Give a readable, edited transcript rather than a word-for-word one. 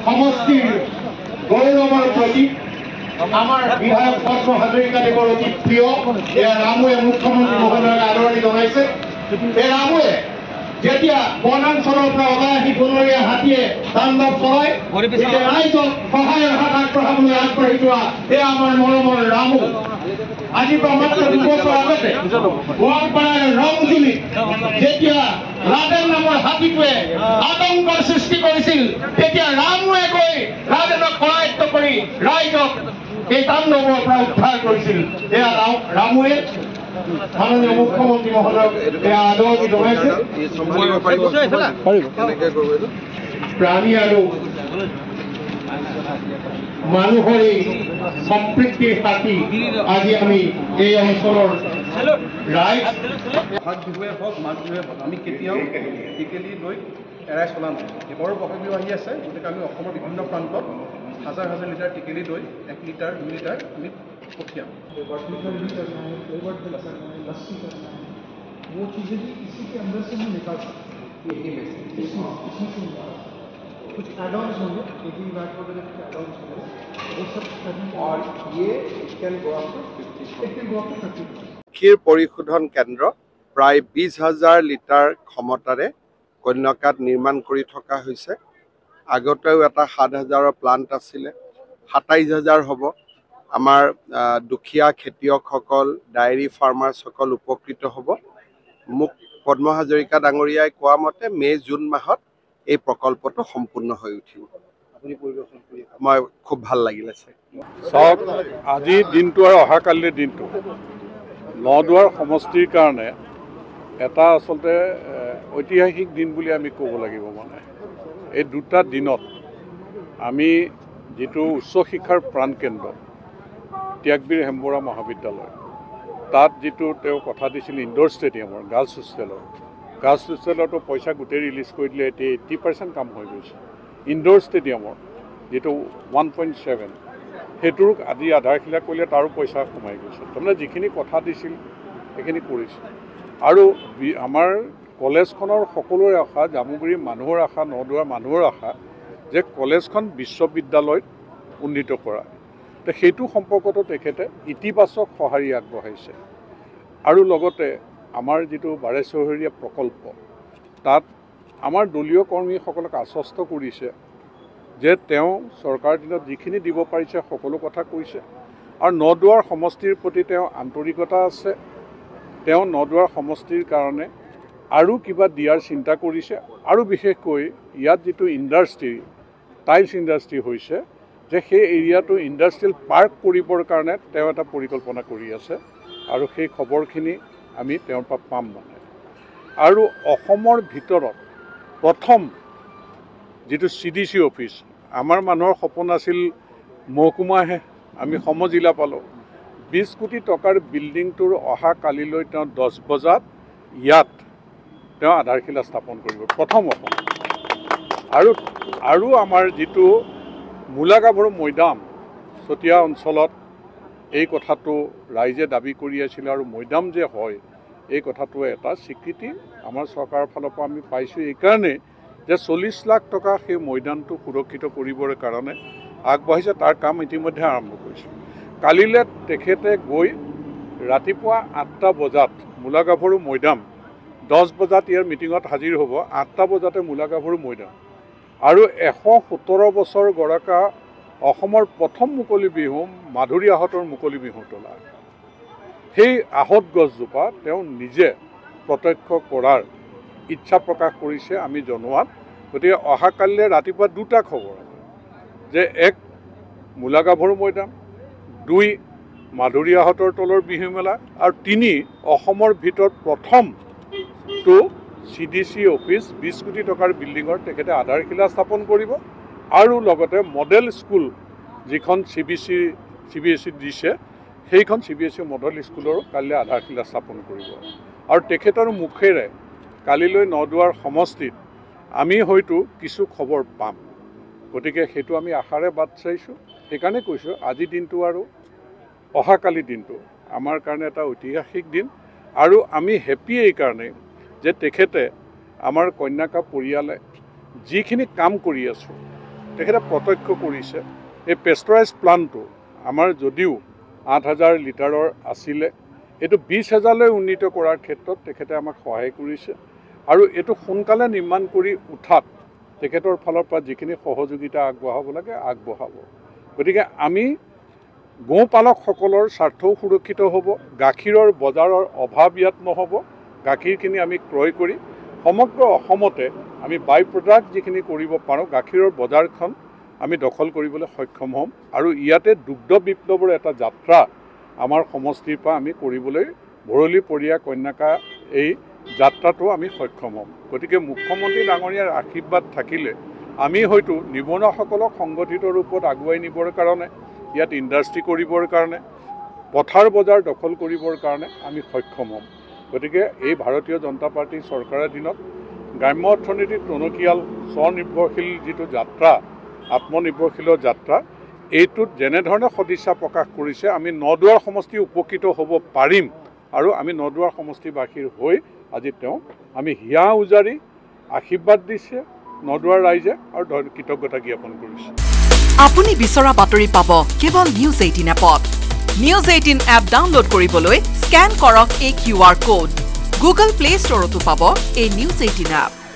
সমষ্টিৰ গৌৰৱৰ প্ৰতীক আমাৰ বিধায়ক পদ্ম হাজৰিকাদেৱৰ অতি প্ৰিয় এয়া ৰামুৱে মুখ্যমন্ত্ৰী মহোদয়ক আদৰণি জনাইছে। এই ৰামুৱে যেতিয়া বনাঞ্চলৰ পৰা ওলাই আহি বনৰীয়া হাতীয়ে তাণ্ডৱ চলায়, তেতিয়া ৰাইজক সহায়ৰ হাত আগবঢ়াবলৈ আগবাঢ়ি যোৱা এয়া আমাৰ মৰমৰ ৰামু। আজিৰ পৰা মাত্ৰ 2 বছৰ আগতে গোৱালপাৰাৰ ৰংজুলিত যেতিয়া ৰাজেন নামৰ হাতীটোৱে আতংকৰ সৃষ্টি কৰিছিল, তেতিয়া ৰামুৱে গৈ ৰাজেনক কৰায়ত্ব কৰি ৰাইজক এই তাণ্ডৱৰ পৰা উদ্ধাৰ কৰিছিল। এয়া ৰামুৱে মাননীয় মুখ্যমন্ত্ৰী মহোদয়ক এয়া আদৰণি জনাইছে। প্ৰাণী আৰু মানুহৰ এই সম্প্ৰীতিৰ সাথী আজি আমি এই অঞ্চলৰ ৰাইজ বহাগ বিহুৱে হওক মাঘ বিহুৱে হওক আমি কেতিয়াও টিকেলি নৈত এৰাই চলা নাই। এবাৰো বহাগ বিহু আহি আছে, গতিকে আমি অসমৰ বিভিন্ন প্ৰান্তত হাজাৰ হাজাৰ লিটাৰ টিকেলি দৈ 1 লিটাৰ 2 লিটাৰ আমি পঠিয়াম। वो चीज़ें भी इसी के अंदर से हम निकाल सकते हैं। इसमें कुछ एड ऑन्स होंगे, एकिंग वैट वगैरह कुछ एड ऑन्स होंगे, वो सब करने और ये कैन गो अप टू 50%। ক্ষীৰ পৰিশোধন কেন্দ্ৰ প্ৰায় 20,000 লিটাৰ ক্ষমতাৰে কন্যকাত নিৰ্মাণ কৰি থকা হৈছে। আগতেও এটা 7,000ৰ প্লান্ট আছিলে, 27,000 হ'ব। আমাৰ দুখীয়া খেতিয়কসকল, ডায়েৰী ফাৰ্মাৰ্ছসকল উপকৃত হ'ব। মোক পদ্ম হাজৰিকা ডাঙৰীয়াই কোৱা মতে মে-জুন মাহত এই প্ৰকল্পটো সম্পূৰ্ণ হৈ উঠিব। আপুনি পৰিদৰ্শন কৰি মই খুব ভাল লাগিলে চাই। চাওক, আজিৰ দিনটো আৰু অহাকালিৰ দিনটো নদুৱাৰ সমষ্টিৰ কাৰণে এটা আচলতে ঐতিহাসিক দিন বুলি আমি ক'ব লাগিব। মানে এই দুটা দিনত আমি যিটো উচ্চ শিক্ষাৰ প্ৰাণকেন্দ্ৰ ত্যাগবীৰ হেমবৰা মহাবিদ্যালয়, তাত যিটো তেওঁ কথা দিছিল ইনডোৰ ষ্টেডিয়ামৰ গাৰ্লছ হোষ্টেলতো পইচা গোটেই ৰিলিজ কৰি দিলে। এতিয়া 80% কাম হৈ গৈছে। ইনডোৰ ষ্টেডিয়ামৰ যিটো 1.7 সেইটোৰ আজি আধাৰশিলা কৰিলে তাৰো পইচা সোমাই গৈছে। তাৰমানে যিখিনি কথা দিছিল সেইখিনি কৰিছে। আৰু আমাৰ কলেজখনৰ সকলোৰে আশা, জামুগুৰিৰ মানুহৰ আশা, নদুৱাৰ মানুহৰ আশা যে কলেজখন বিশ্ববিদ্যালয়ত উন্নীত কৰা। তো সেইটো সম্পৰ্কতো তেখেতে ইতিবাচক সঁহাৰি আগবঢ়াইছে। আৰু লগতে আমাৰ যিটো 12 চহৰীয়া প্ৰকল্প, তাত আমাৰ দলীয় কৰ্মীসকলক আশ্বস্ত কৰিছে যে তেওঁ চৰকাৰৰ দিনত যিখিনি দিব পাৰিছে সকলো কথা কৈছে। আৰু নদুৱাৰ সমষ্টিৰ প্ৰতি তেওঁ আন্তৰিকতা আছে। তেওঁ নদুৱাৰ সমষ্টিৰ কাৰণে আৰু কিবা দিয়াৰ চিন্তা কৰিছে। আৰু বিশেষকৈ ইয়াত যিটো ইণ্ডাষ্ট্ৰি, টাইলছ ইণ্ডাষ্ট্ৰি হৈছে, যে সেই এৰিয়াটো ইণ্ডাষ্ট্ৰিয়েল পাৰ্ক কৰিবৰ কাৰণে তেওঁ এটা পৰিকল্পনা কৰি আছে। আৰু সেই খবৰখিনি আমি তেওঁৰ পৰা পাম। মানে আৰু অসমৰ ভিতৰত প্ৰথম যিটো CDC অফিচ, আমাৰ মানুহৰ সপোন আছিল মহকুমাহে, আমি সমজিলা পালোঁ। 20 কোটি টকাৰ বিল্ডিংটোৰ অহা কালিলৈ তেওঁ 10 বজাত ইয়াত তেওঁ আধাৰশিলা স্থাপন কৰিব, প্ৰথম অসম। আৰু আমাৰ যিটো মূলাগাভৰু মৈদাম চতিয়া অঞ্চলত, এই কথাটো ৰাইজে দাবী কৰি আছিল। আৰু মৈদাম যে হয়, এই কথাটো এটা স্বীকৃতি আমাৰ চৰকাৰৰ ফালৰ পৰা আমি পাইছোঁ। এইকাৰণে যে 40 লাখ টকা সেই মৈদামটো সুৰক্ষিত কৰিবৰ কাৰণে আগবাঢ়িছে। তাৰ কাম ইতিমধ্যে আৰম্ভ কৰিছে। কালিলৈ তেখেতে গৈ ৰাতিপুৱা 8টা বজাত মূলাগাভৰু মৈদাম, 10 বজাত ইয়াৰ মিটিঙত হাজিৰ হ'ব। 8টা বজাতে মূলাগাভৰু মৈদাম। আৰু 117 বছৰ গৰাকা অসমৰ প্ৰথম মুকলি বিহু মাধুৰী আহঁতৰ মুকলি বিহু তোলা, সেই আহঁত গছজোপা তেওঁ নিজে প্ৰত্যক্ষ কৰাৰ ইচ্ছা প্ৰকাশ কৰিছে আমি জনোৱাত। গতিকে অহাকালিলৈ ৰাতিপুৱা 2টা খবৰ যে 1 মূলাগাভৰু মৈদাম, 2 মাধুৰী আহঁতৰ তলৰ বিহু মেলা, আৰু 3 অসমৰ ভিতৰত প্ৰথমটো CDC অফিচ 20 কোটি টকাৰ বিল্ডিঙৰ তেখেতে আধাৰশিলা স্থাপন কৰিব। আৰু লগতে মডেল স্কুল যিখন CBSE দিছে, সেইখন CBSE মডেল স্কুলৰ কালিলৈ আধাৰশিলা স্থাপন কৰিব। আৰু তেখেতৰ মুখেৰে কালিলৈ নদুৱাৰ সমষ্টিত আমি হয়তো কিছু খবৰ পাম। গতিকে সেইটো আমি আশাৰে বাট চাইছোঁ। সেইকাৰণে কৈছোঁ আজিৰ দিনটো আৰু অহাকালি দিনটো আমাৰ কাৰণে এটা ঐতিহাসিক দিন। আৰু আমি হেপী এইকাৰণে যে তেখেতে আমাৰ কন্যাকা পৰিয়ালে যিখিনি কাম কৰি আছোঁ, তেখেতে প্ৰত্যক্ষ কৰিছে এই পেষ্টৰাইজ প্লাণ্টটো আমাৰ যদিও 8,000 লিটাৰৰ আছিলে এইটো 20,000লৈ উন্নীত কৰাৰ ক্ষেত্ৰত তেখেতে আমাক সহায় কৰিছে আৰু এইটো সোনকালে নিৰ্মাণ কৰি উঠাত তেখেতৰ ফালৰ পৰা যিখিনি সহযোগিতা আগবঢ়াব লাগে আগবঢ়াব গতিকে আমি গোপালকসকলৰ স্বাৰ্থও সুৰক্ষিত হ'ব গাখীৰৰ বজাৰৰ অভাৱ ইয়াত নহ'ব গাখীৰখিনি আমি ক্ৰয় কৰি সমগ্ৰ অসমতে আমি বাই প্ৰডাক্ট যিখিনি কৰিব পাৰোঁ গাখীৰৰ বজাৰখন আমি দখল কৰিবলৈ সক্ষম হ'ম আৰু ইয়াতে দুগ্ধ বিপ্লৱৰ এটা যাত্ৰা আমাৰ সমষ্টিৰ পৰা আমি কৰিবলৈ ভৰলী পৰিয়া কন্যাকা এই যাত্ৰাটো আমি সক্ষম হ'ম গতিকে মুখ্যমন্ত্ৰী ডাঙৰীয়াৰ আশীৰ্বাদ থাকিলে আমি হয়তো নিবনুৱাসকলক সংগঠিত ৰূপত আগুৱাই নিবৰ কাৰণে ইয়াত ইণ্ডাষ্ট্ৰী কৰিবৰ কাৰণে পথাৰ বজাৰ দখল কৰিবৰ কাৰণে আমি সক্ষম হ'ম গতিকে এই ভাৰতীয় জনতা পাৰ্টীৰ চৰকাৰৰ দিনত গ্ৰাম্য অৰ্থনীতিত টনকিয়াল স্বনিৰ্ভৰশীল যিটো যাত্ৰা আত্মনিৰ্ভৰশীলৰ যাত্ৰা এইটোত যেনেধৰণে সদিচ্ছা প্ৰকাশ কৰিছে আমি নদুৱাৰ সমষ্টি উপকৃত হ'ব পাৰিম আৰু আমি নদুৱাৰ সমষ্টিবাসীৰ হৈ আজি তেওঁ আমি হিয়া উজাৰি আশীৰ্বাদ দিছে নদুৱাৰ ৰাইজে আৰু কৃতজ্ঞতা জ্ঞাপন কৰিছে আপুনি বিচৰা বাতৰি পাব কেৱল নিউজ 18 এপত নিউজ 18 এপ ডাউনলোড কৰিবলৈ স্ক্যান কৰক এই QR কোড গুগল প্লে ষ্টৰতো পাব এই নিউজ 18 এপ